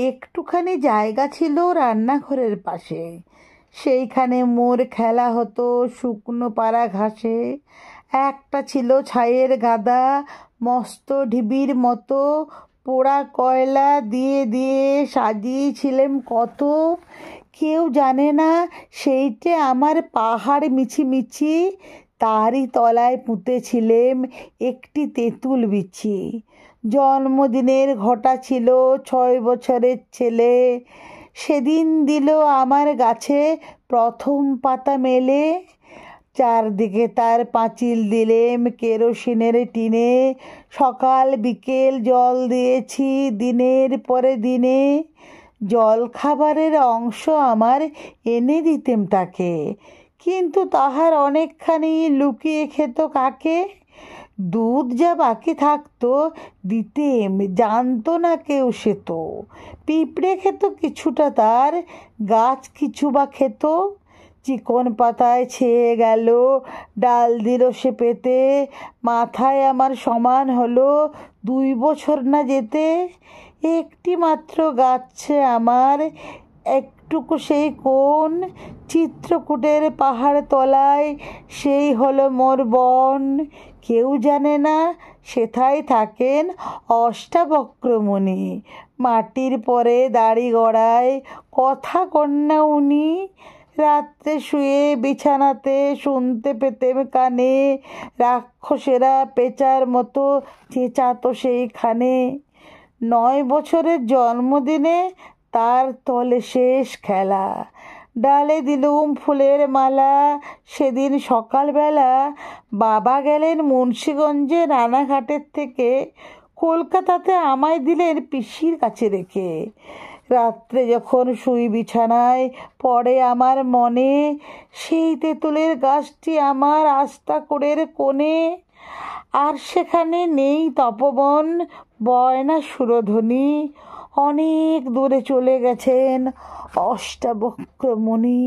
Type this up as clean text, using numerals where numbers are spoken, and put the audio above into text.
একটুখানি জায়গা ছিল রান্নাঘরের পাশে, সেইখানে মোর খেলা হতো শুকনো পাড়া ঘাসে। একটা ছিল ছাইয়ের গাদা, মস্ত ঢিবির মতো, পোড়া কয়লা দিয়ে দিয়ে সাজিয়েছিলেম কত। কেউ জানে না সেইটে আমার পাহাড় মিছিমিছি, তারই তলায় পুঁতেছিলেম একটি তেঁতুল বিচি। জন্মদিনের ঘটা ছিল 6 বছরের ছেলে, সেদিন দিল আমার গাছে প্রথম পাতা মেলে। চারদিকে তার পাঁচিল দিলেম কেরোসিনের টিনে, সকাল বিকেল জল দিয়েছি দিনের পরে দিনে। জল খাবারের অংশ আমার এনে দিতেম তাকে, কিন্তু তাহার অনেকখানি লুকিয়ে খেত কাকে। দুধ যা বাকি থাকতো দিতেম, জানতো না কেউ সে তো। পিঁপড়ে খেত কিছুটা, তার গাছ কিছু বা খেত। চিকন পাতায় ছেয়ে গেল, ডাল দিল সে পেতে, মাথায় আমার সমান হলো 2 বছর না যেতে। একটি মাত্র গাছে আমার, একটুকু সেই কোণ, চিত্রকূটের পাহাড় তলায় সেই হলো মোর বন। কেউ জানে না সেথায় থাকেন অষ্টাবক্রমুনি, মাটির পরে দাড়ি গড়ায়, কথা কন্যা উনি। রাত্রে শুয়ে বিছানাতে শুনতে পেতেম কানে, রাক্ষসেরা পেঁচার মতো চেঁচাতো সেইখানে। 9 বছরের জন্মদিনে তার তলে শেষ খেলা। ডালে দিলুম ফুলের মালা, সেদিন সকালবেলা বাবা গেলেন মুন্সিগঞ্জে রানাঘাটের থেকে, কলকাতাতে আমায় দিলেন পিসির কাছে রেখে। রাত্রে যখন শুই বিছানায় পড়ে আমার মনে, সেই তেঁতুলের গাছটি আমার আস্তাকুড়ের কোণে। আর সেখানে নেই তপবন, বয় না সুরধ্বনি, অনেক দূরে চলে গেছেন অষ্টাবক্রমুনি।